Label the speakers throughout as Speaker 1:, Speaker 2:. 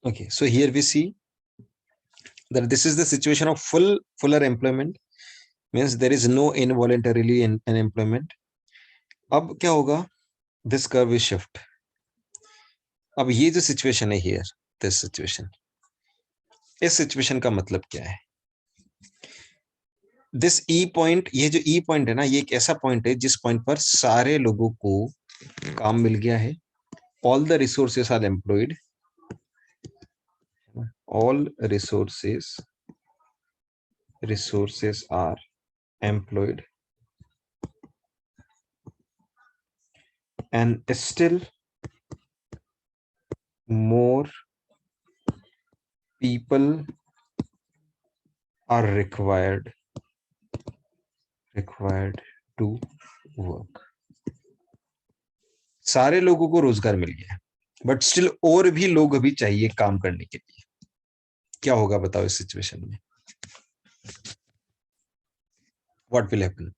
Speaker 1: Okay, so here we see that this is the situation of fuller employment, means there is no involuntarily unemployment. अब क्या होगा, this curve is shift. अब ये जो situation है here, this situation, इस situation का मतलब क्या है? दिस ई पॉइंट, ये जो ई पॉइंट है ना, ये एक ऐसा पॉइंट है जिस पॉइंट पर सारे लोगों को काम मिल गया है, all the resources are employed, all resources are employed, and still more people are required to work. सारे लोगों को रोजगार मिल गया है, बट स्टिल और भी लोग अभी चाहिए काम करने के लिए. क्या होगा बताओ इस सिचुएशन में? What will happen?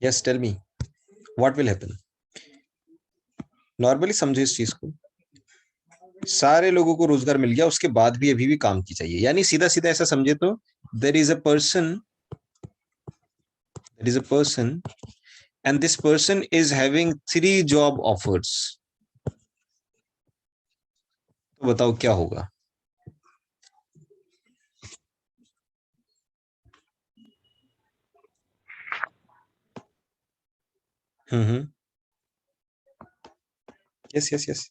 Speaker 1: Yes, tell me. What will happen? Normally समझो इस चीज को, सारे लोगों को रोजगार मिल गया, उसके बाद भी अभी भी काम की चाहिए. यानी सीधा सीधा ऐसा समझे तो there is a person and this person is having 3 job offers. तो बताओ क्या होगा? यस यस यस,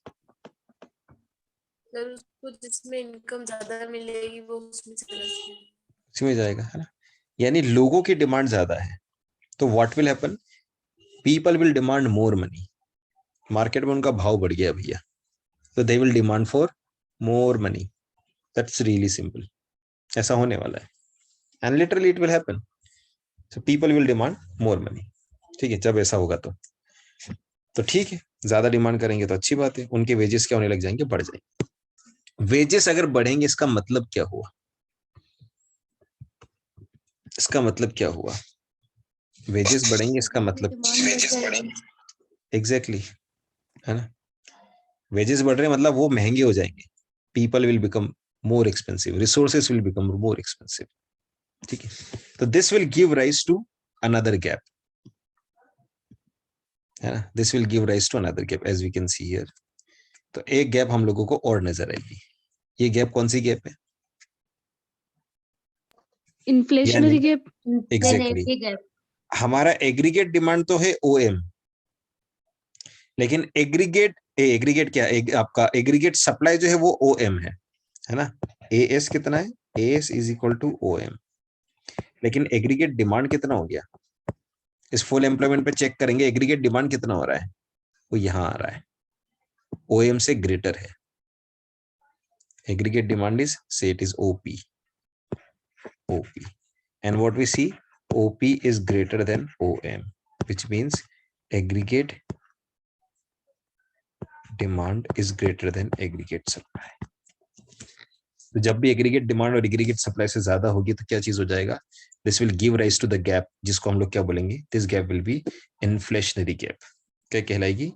Speaker 2: सर उसको जिसमें इनकम ज्यादा मिलेगी वो
Speaker 1: उसमें जाएगा, है ना. यानी लोगों की डिमांड ज्यादा है, तो what will happen, people will demand more money. Market में उनका भाव बढ़ गया भैया, तो they will demand for more money. That's really simple. ऐसा होने वाला है, and literally it will happen. So people will demand more money. ठीक है, जब ऐसा होगा तो ठीक है, ज्यादा डिमांड करेंगे तो अच्छी बात है, उनके वेजेस क्या होने लग जाएंगे, बढ़ जाएंगे. वेजेस अगर बढ़ेंगे इसका मतलब क्या हुआ? इसका मतलब क्या हुआ? वेजेस बढ़ेंगे इसका मतलब एग्जैक्टली, है ना. वेजेस बढ़ रहे हैं मतलब वो महंगे हो जाएंगे. People will become more expensive, resources will become more expensive. ठीक है, तो this will give rise to another gap, है ना. This will give rise to another gap as we can see here. तो एक गैप हम लोगों को और नजर आएगी. ये गैप कौन सी गैप है?
Speaker 3: Inflationary gap.
Speaker 1: एग्जैक्टली. हमारा एग्रीगेट डिमांड तो है ओएम, लेकिन एग्रीगेट क्या है, आपका एग्रीगेट सप्लाई जो है वो ओएम है ना. एएस कितना है? AS is equal to OM. लेकिन एग्रीगेट डिमांड कितना हो गया? इस फुल एम्प्लॉयमेंट पे चेक करेंगे एग्रीगेट डिमांड कितना हो रहा है, वो यहां आ रहा है, ओएम से ग्रेटर है. एग्रीगेट डिमांड इज, से it is OP, and what we see, OP is greater than OM, which means aggregate demand is greater than aggregate supply. तो जब भी एग्रीगेट डिमांड और एग्रीगेट सप्लाई से ज्यादा होगी तो क्या चीज हो जाएगा? This will give rise to the gap, जिसको हम लोग क्या बोलेंगे? This gap will be inflationary gap. क्या कहलाएगी?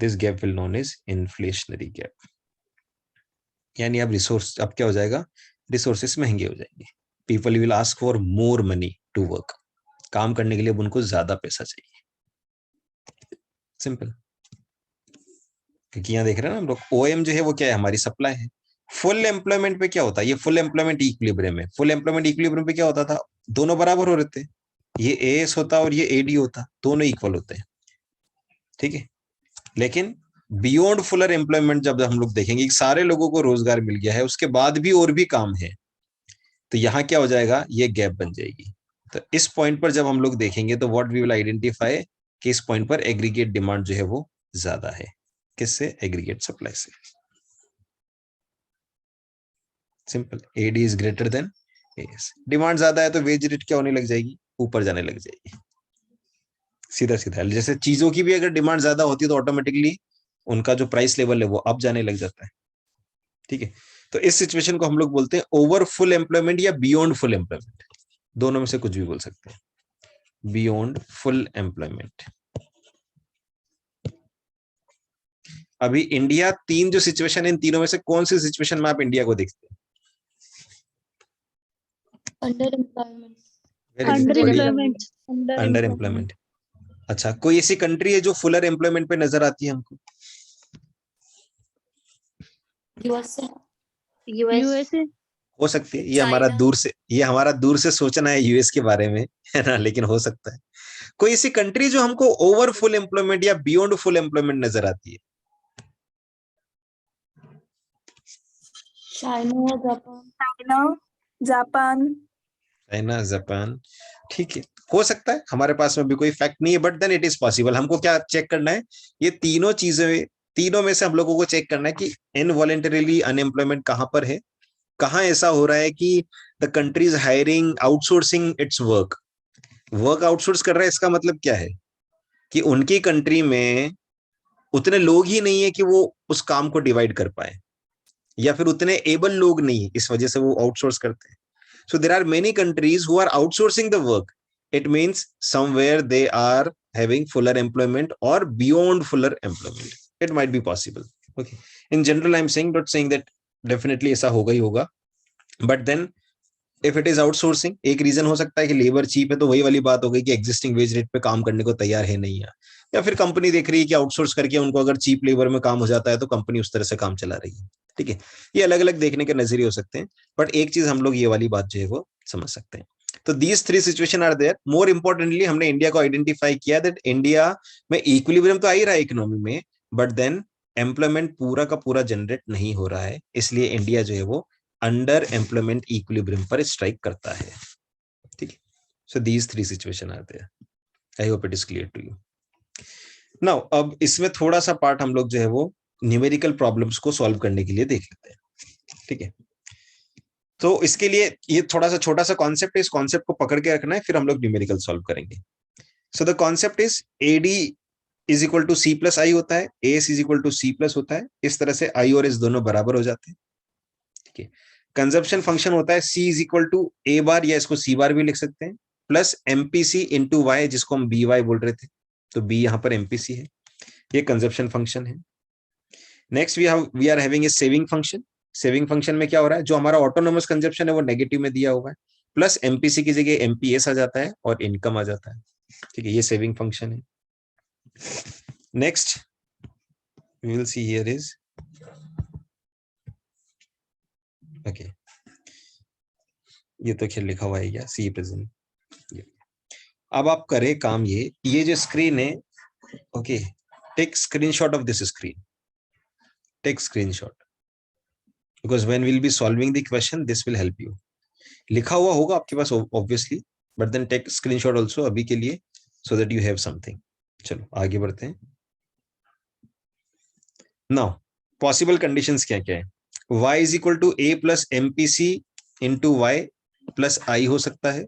Speaker 1: This gap will known as inflationary gap. यानी अब रिसोर्स, अब क्या हो जाएगा? रिसोर्सेस महंगे हो जाएंगे. People will ask for more money to work. काम करने के लिए उनको ज्यादा पैसा चाहिए. सिंपल. क्योंकि यहाँ देख रहे हैं ना हम लोग, ओएम जो है वो क्या है? हमारी सप्लाई है. फुल एम्प्लॉयमेंट पे क्या होता है? ये फुल एम्प्लॉयमेंट इक्विलिब्रियम है. फुल एम्प्लॉयमेंट इक्विलिब्रियम पे क्या होता था? दोनों बराबर हो रहे थे. ये एएस होता और ये एडी होता, दोनों इक्वल होते हैं. ठीक है. लेकिन बियॉन्ड फुलर एम्प्लॉयमेंट जब हम लोग देखेंगे कि सारे लोगों को रोजगार मिल गया है, उसके बाद भी और भी काम है, तो यहाँ क्या हो जाएगा? ये गैप बन जाएगी. तो इस पॉइंट पर जब हम लोग देखेंगे तो व्हाट वी विल आइडेंटिफाई कि इस पॉइंट पर एग्रीगेट डिमांड जो है वो ज्यादा है. किससे? एग्रीगेट सप्लाई से. Simple. AD is greater than AS. Demand ज्यादा है तो वेज रेट क्या होने लग जाएगी? ऊपर जाने लग जाएगी. सीधा सीधा. जैसे चीजों की भी अगर डिमांड ज्यादा होती है तो ऑटोमेटिकली उनका जो प्राइस लेवल है वो अप जाने लग जाता है. ठीक है. तो इस सिचुएशन को हम लोग बोलते हैं ओवर फुल एम्प्लॉयमेंट या बियॉन्ड फुल एम्प्लॉयमेंट. दोनों में से कुछ भी बोल सकते हैं. Beyond full employment. अभी इंडिया, तीन जो सिचुएशन है, इन तीनों में से कौन सी सिचुएशन में आप इंडिया को देखते हैं?
Speaker 2: Under employment.
Speaker 1: Very good,
Speaker 3: under
Speaker 1: बढ़िया।
Speaker 3: एम्प्लॉयमेंट।
Speaker 1: Under employment. अच्छा, कोई ऐसी कंट्री है जो फुलर एम्प्लॉयमेंट पे नजर आती है हमको?
Speaker 2: यूएसए।
Speaker 3: यूएसए।
Speaker 1: हो सकती है,
Speaker 2: चाइना।
Speaker 1: ये हमारा दूर से सोचना है यूएस के बारे में, है ना, लेकिन हो सकता है। कोई ऐसी कंट्री जो हमको ओवर फुल एम्प्लॉयमेंट या बियॉन्ड फुल एम्प्लॉयमेंट नजर आती है?
Speaker 2: चाइना या जापान।
Speaker 4: जापान।
Speaker 1: चाइना, जापान, ठीक है, हो सकता है। हमारे पास में भी कोई फैक्ट नहीं है, but then it is possible. हमको क्या चेक करना है? ये तीनों चीजें, तीनों में से हम लोगों को चेक करना है कि इनवॉलेंटरीली अनएम्प्लॉयमेंट कहां पर है, कहां ऐसा हो रहा है कि the country is hiring, outsourcing it's work outsource कर रहा है। इसका मतलब क्या है कि उनकी कंट्री में उतने लोग ही नहीं है कि वो उस काम को डिवाइड कर पाए, या फिर उतने एबल लोग नहीं है, इस वजह से वो आउटसोर्स करते हैं। So there are many countries who are outsourcing the work. It means somewhere they are having fuller employment or beyond fuller employment. It might be possible. Okay. In general, I'm saying, not saying that definitely ऐसा होगा ही होगा. But then if it is outsourcing, एक reason हो सकता है कि labour cheap है, तो वही वाली बात हो गई कि एग्जिस्टिंग वेज रेट पे काम करने को तैयार है नहीं है, या फिर कंपनी देख रही है कि आउटसोर्स करके उनको अगर चीप लेबर में काम हो जाता है तो कंपनी उस तरह से काम चला रही है। ठीक है, ये अलग अलग देखने के नजरिए हो सकते हैं, बट एक चीज हम लोग ये वाली बात जो है वो समझ सकते हैं। तो these three situation are there. More importantly हमने इंडिया को आइडेंटिफाई किया दैट इंडिया में इक्विलिब्रियम तो आ ही रहा है इकोनॉमी में, बट देन एम्प्लॉयमेंट पूरा का पूरा जनरेट नहीं हो रहा है, इसलिए इंडिया जो है वो अंडर एम्प्लॉयमेंट इक्विलिब्रियम पर स्ट्राइक करता है। ठीक है, so these three situation are there. I hope it is clear to you now. अब इसमें थोड़ा सा पार्ट हम लोग जो है वो न्यूमेरिकल प्रॉब्लम्स को सॉल्व करने के लिए देख लेते हैं। ठीक है, तो इसके लिए ये थोड़ा सा छोटा सा कॉन्सेप्ट है, इस कॉन्सेप्ट को पकड़ के रखना है, फिर हम लोग न्यूमेरिकल सॉल्व करेंगे। So the concept is AD is equal to C plus I होता है, AS is equal to C plus होता है। इस तरह से I और S दोनों बराबर हो जाते हैं। ठीक है, कंजप्शन फंक्शन होता है C is equal to A bar, या इसको C बार भी लिख सकते हैं, प्लस MPC इंटू Y, जिसको हम BY बोल रहे थे, तो B यहाँ पर MPC है। ये कंजप्शन फंक्शन है। Next we are having a saving function. Saving function में क्या हो रहा है, जो हमारा ऑटोनोमस कंजप्शन है वो नेगेटिव में दिया हुआ है, प्लस MPC की जगह MPS आ जाता है और इनकम आ जाता है। ठीक है, ये सेविंग फंक्शन है। Next we will see here is okay, ये तो खेल लिखा हुआ है क्या, सी प्रेजेंट। अब आप करें काम, ये जो स्क्रीन है, okay, take screenshot of this screen, take screenshot, because when we'll be solving the question this will help you. लिखा हुआ होगा आपके पास obviously, but then take screenshot also अभी के लिए, so that you have something. चलो आगे बढ़ते हैं। Now possible conditions क्या क्या है? Y is equal to A plus MPC into Y plus I हो सकता है,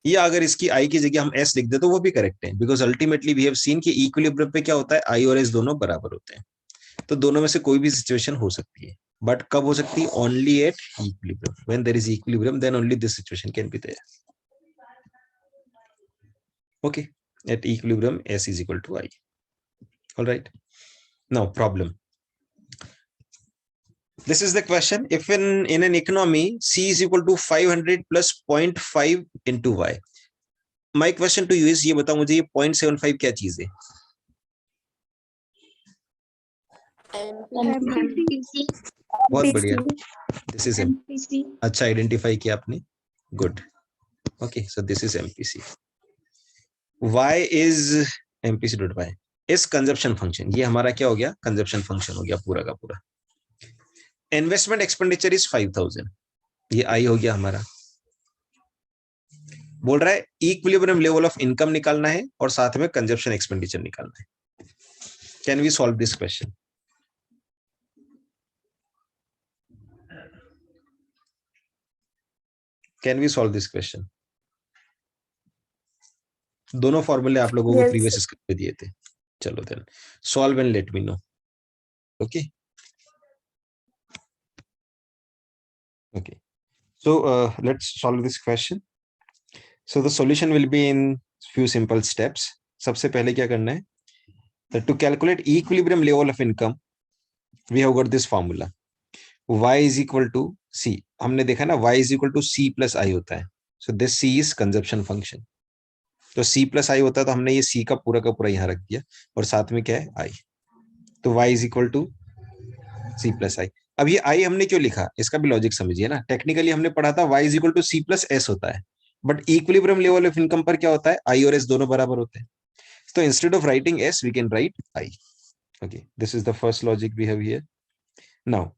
Speaker 1: या अगर इसकी I की जगह हम S लिख दे तो वो भी करेक्ट है, because ultimately we have seen कि इक्विलिब्रियम पे क्या होता है, I और S दोनों बराबर होते हैं, तो दोनों में से कोई भी सिचुएशन हो सकती है, बट कब हो सकती है, only at equilibrium. When there is equilibrium then only this situation can be there. Okay, at equilibrium S is equal to I. All right, now problem. This is the question. If in an economy C is equal to 500 plus 0.5 into Y. My question to you is, ये बताओ मुझे, ये 0.75 क्या चीज है?
Speaker 2: MPC.
Speaker 1: बहुत बढ़िया, this is
Speaker 3: MPC.
Speaker 1: अच्छा आइडेंटिफाई किया आपने, good. Okay, so this is MPC। Y is MPC dot Y इस कंजप्शन फंक्शन, ये हमारा क्या हो गया, कंजप्शन फंक्शन हो गया पूरा का पूरा। इन्वेस्टमेंट एक्सपेंडिचर इज 5000, ये I हो गया हमारा। बोल रहा है इक्विलिब्रियम लेवल ऑफ इनकम निकालना है और साथ में कंजप्शन एक्सपेंडिचर निकालना है। Can we solve this question? Can we solve this question? दोनों फॉर्मूले आप लोगों को प्रीवियस स्क्रीन पे दिए थे। चलो then solve and let me know. Okay okay, so let's solve this question. So the solution will be in few simple steps. सबसे पहले क्या करना है, to calculate equilibrium level of income, we have got this formula. Y is equal to C. हमने देखा ना y is equal to C plus I होता है. So this C is consumption function. तो C plus I होता है तो हमने ये C का पूरा यहाँ रख दिया और साथ में क्या है I. तो y is equal to C plus I. अब ये I हमने क्यों लिखा, इसका भी लॉजिक समझिए ना. टेक्निकली हमने पढ़ा था y is equal to C plus S होता है, but equilibrium level of income पर क्या होता है, I और S दोनों बराबर होते हैं. तो instead of writing S we can write I. Okay, this is the first logic we have here. Now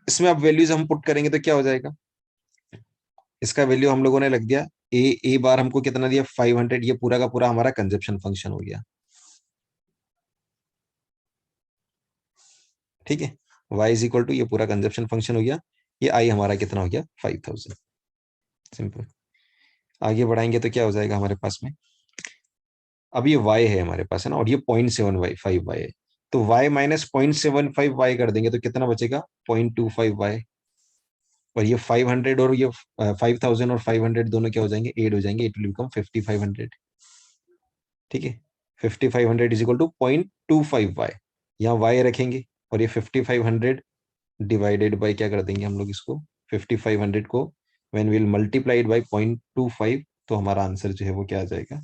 Speaker 1: इसमें अब वैल्यूज हम पुट करेंगे तो क्या हो जाएगा, इसका वैल्यू हम लोगों ने लग दिया ए बार हमको कितना दिया 500, ये पूरा का पूरा हमारा कंजप्शन फंक्शन हो गया. ठीक है, y इज इक्वल टू ये पूरा कंजप्शन फंक्शन हो गया, ये i हमारा कितना हो गया 5000. सिंपल. आगे बढ़ाएंगे तो क्या हो जाएगा हमारे पास में, अब ये y है हमारे पास है ना, और ये 0.75y है, तो y माइनस 0.75y कर देंगे तो कितना बचेगा 0.25y. और ये 500 और ये 5000 और 500 दोनों क्या हो जाएंगे, ऐड हो जाएंगे, इट विल बिकम 5500. ठीक है, 5500 इज इक्वल टू 0.25y. यहाँ y रखेंगे और ये 5500 डिवाइडेड बाय क्या कर देंगे हम लोग इसको, 5500 को व्हेन विल मल्टीप्लाइड बाय 0.25, तो हमारा आंसर जो है वो क्या आ जाएगा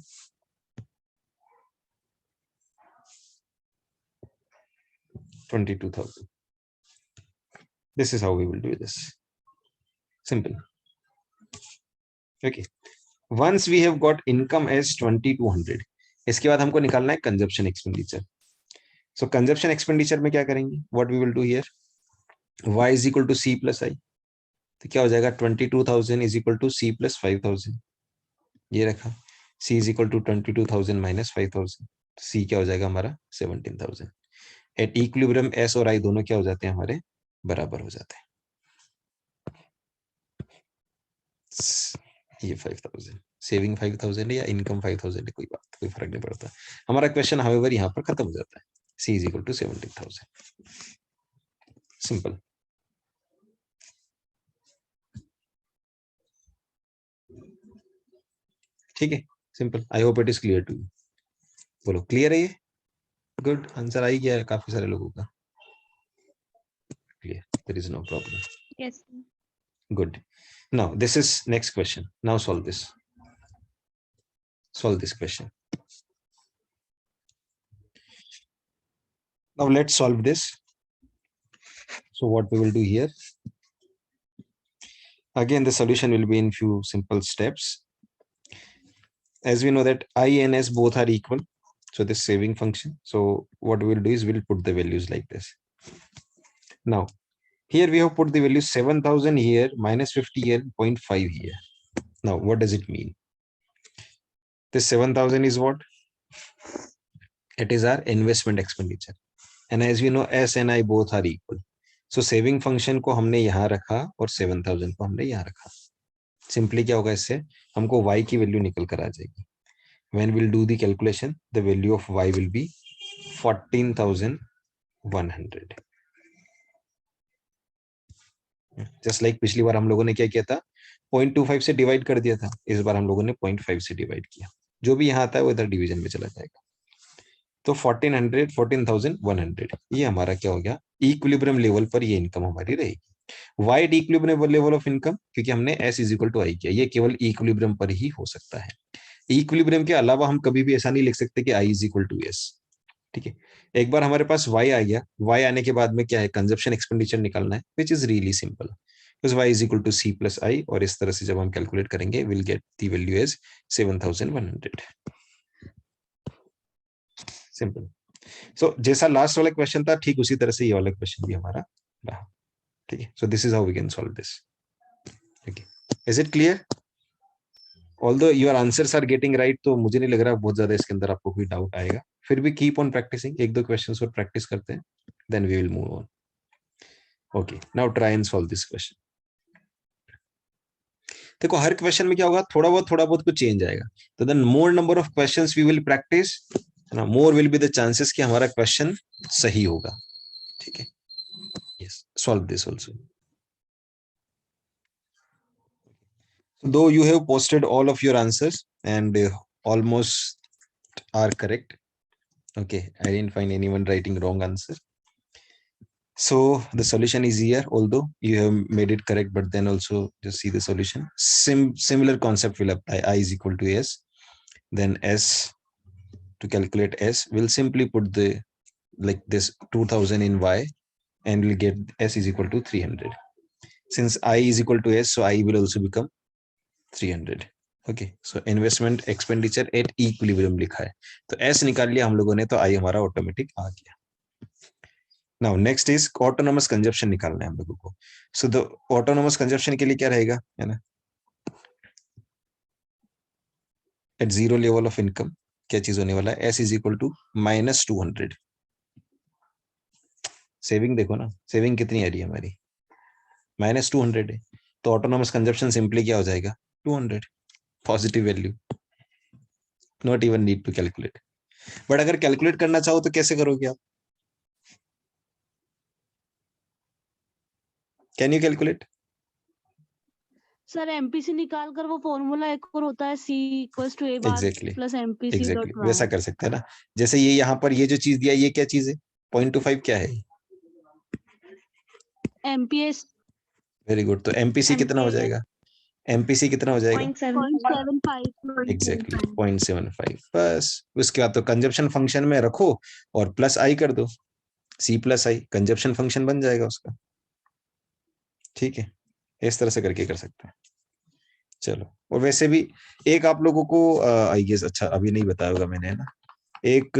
Speaker 1: 22,000. This is how we will do this. Simple. Okay. Once we have got income as 2200, इसके बाद हमको निकालना है consumption expenditure. So consumption expenditure में क्या करेंगे, what we will do here, y is equal to c plus I. तो क्या हो जाएगा 22,000 is equal to c plus 5,000. ये रखा, c is equal to 22,000 minus 5,000. c क्या हो जाएगा हमारा 17,000. एट इक्विलिब्रियम s और i दोनों क्या हो जाते हैं हमारे बराबर हो जाते हैं. ये 5,000 सेविंग 5,000 है या इनकम 5,000 है, कोई बात, कोई फर्क नहीं पड़ता. हमारा क्वेश्चन हाउएवर यहाँ पर खत्म हो जाता है. c is equal to 17,000. Simple. ठीक है, simple. I hope it is clear to you. बोलो क्लियर है ये? गुड, आंसर आ ही गया है काफी सारे लोगों का. Clear, there is no problem.
Speaker 3: Yes, sir.
Speaker 1: Good. Now this is next question. Now solve this. Solve this question. Now let's solve this. So what we will do here, again the solution will be in few simple steps. As we know that I and S both are equal, so this saving function, so what we will do is we'll put the values like this. Now here we have put the value 7,000 here minus 50 here, 0.5 here. Now what does it mean? This 7,000 is what? It is our investment expenditure, and as we know S and I both are equal, so saving function को हमने यहाँ रखा और 7,000 को हमने यहाँ रखा. Simply क्या होगा, इससे हमको y की वैल्यू निकल कर आ जाएगी. When we'll do the calculation, the value of y will be 14,100. Just like पिछली बार हम लोगों ने क्या किया था, 0.25 से डिवाइड कर दिया था, इस बार हम लोगों ने 0.5 से डिवाइड किया. जो भी यहाँ आता है वो इधर डिवीजन में चला जाएगा. तो 14,100 ये हमारा क्या हो गया, इक्विलिब्रियम लेवल पर ये इनकम हमारी रहेगी. Y at equilibrium level of income, क्योंकि हमने s is equal to I किया, ये केवल इक्विलिब्रियम पर ही हो सकता है. इक्विलिब्रियम के अलावा हम कभी भी ऐसा नहीं लिख सकते कि i is equal to s. ठीक है, एक बार हमारे पास y आ गया, y आने के बाद में क्या है, कंजप्शन एक्सपेंडिचर निकालना है, which is really simple, because y is equal to c plus i, और इस तरह से जब हम कैलकुलेट करेंगे will get the value as 7,100. Simple. So जैसा लास्ट वाला क्वेश्चन था ठीक उसी तरह से ये वाला क्वेश्चन भी हमारा रहा. ठीक है, so this is how we can solve this. Okay, is it clear? Although your answers are getting right, तो मुझे नहीं लग रहा बहुत ज्यादा इसके अंदर आपको कोई डाउट आएगा. फिर भी कीप ऑन प्रैक्टिसिंग, एक दो क्वेश्चंस और प्रैक्टिस करते हैं, then we will move on. Okay, now try and solve this question. देखो हर क्वेश्चन में क्या होगा, थोड़ा बहुत कुछ चेंज आएगा. तो then more number of questions we will practise, ना more will be the chances कि हमारा क्वेश्चन सही होगा. ठीक है, yes, solve this also. Though you have posted all of your answers and almost are correct, Okay, I didn't find anyone writing wrong answer. So the solution is here, although you have made it correct, but then also just see the solution. Similar concept will apply. I is equal to S, then S. To calculate S, we'll simply put the like this 2000 in Y, and we'll get S is equal to 300. Since I is equal to S, so I will also become 300. Okay, so investment expenditure at equilibrium लिखा है, तो S निकाल लिया हम लोगों ने, तो I हमारा ऑटोमेटिक आ गया. Now next is autonomous consumption निकालना है हम लोगों को. सो द ऑटोनोमस कंजप्शन के लिए क्या रहेगा, है ना, at zero level of income क्या चीज होने वाला है, S is equal to -200. Saving देखो ना, सेविंग कितनी आ रही है हमारी, -200 है, तो ऑटोनोमस कंजप्शन सिंपली क्या हो जाएगा, 200 positive value. Not even need to calculate. But अगर कैलकुलेट करना चाहो तो कैसे करोगे आप, can you calculate?
Speaker 3: Sir MPC निकाल कर वो फॉर्मूला एक और होता है C equals to A bar
Speaker 1: exactly
Speaker 3: plus MPC dot
Speaker 1: exactly वैसा कर सकते हैं ना. जैसे ये यहाँ पर ये जो चीज दिया, ये क्या चीज है, 0.25 क्या है,
Speaker 3: एमपीएस.
Speaker 1: Very good. तो एमपीसी कितना हो जाएगा, एमपीसी कितना हो जाएगा,
Speaker 3: 0.75.
Speaker 1: एग्जैक्टली 0.75. बस उसके बाद तो कंजप्शन फंक्शन में रखो और प्लस आई कर दो, C प्लस आई कंजप्शन फंक्शन बन जाएगा उसका. ठीक है, इस तरह से करके कर सकते हैं. चलो, और वैसे भी एक आप लोगों को आई गेस, अच्छा अभी नहीं बताया होगा मैंने, है ना, एक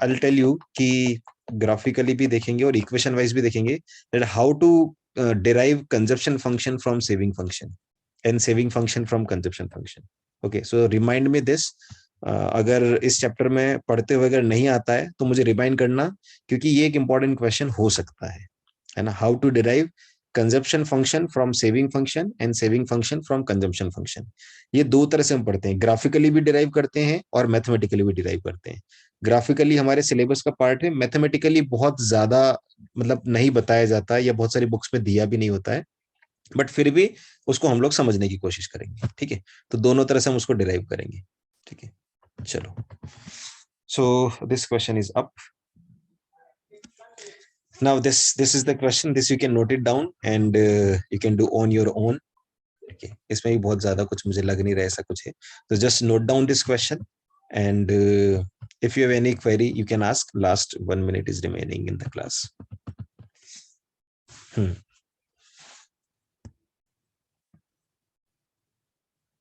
Speaker 1: आई टेल यू कि ग्राफिकली भी देखेंगे और इक्वेशन वाइज भी देखेंगे that how to derive consumption function from saving function and saving function from consumption function. Okay, so remind me this. अगर इस चैप्टर में पढ़ते हुए अगर नहीं आता है तो मुझे रिमाइंड करना, क्योंकि ये एक इंपॉर्टेंट क्वेश्चन हो सकता है ना. How to derive consumption function from saving function and saving function from consumption function. ये दो तरह से हम पढ़ते हैं, ग्राफिकली भी डिराइव करते हैं और मैथमेटिकली भी डिराइव करते हैं. ग्राफिकली हमारे सिलेबस का पार्ट है, मैथमेटिकली बहुत ज्यादा मतलब नहीं बताया जाता है या बहुत सारी बुक्स में दिया भी नहीं होता है, बट फिर भी उसको हम लोग समझने की कोशिश करेंगे. ठीक है, तो दोनों तरह से हम उसको डिराइव करेंगे. ठीक है, चलो. So this question is up. Now this is the question. This you can note it down and you can do on your own. Okay, इसमें भी बहुत ज्यादा कुछ मुझे लग नहीं रहा ऐसा कुछ है, तो just note down this question and if you have any query you can ask. Last 1 minute is remaining in the class.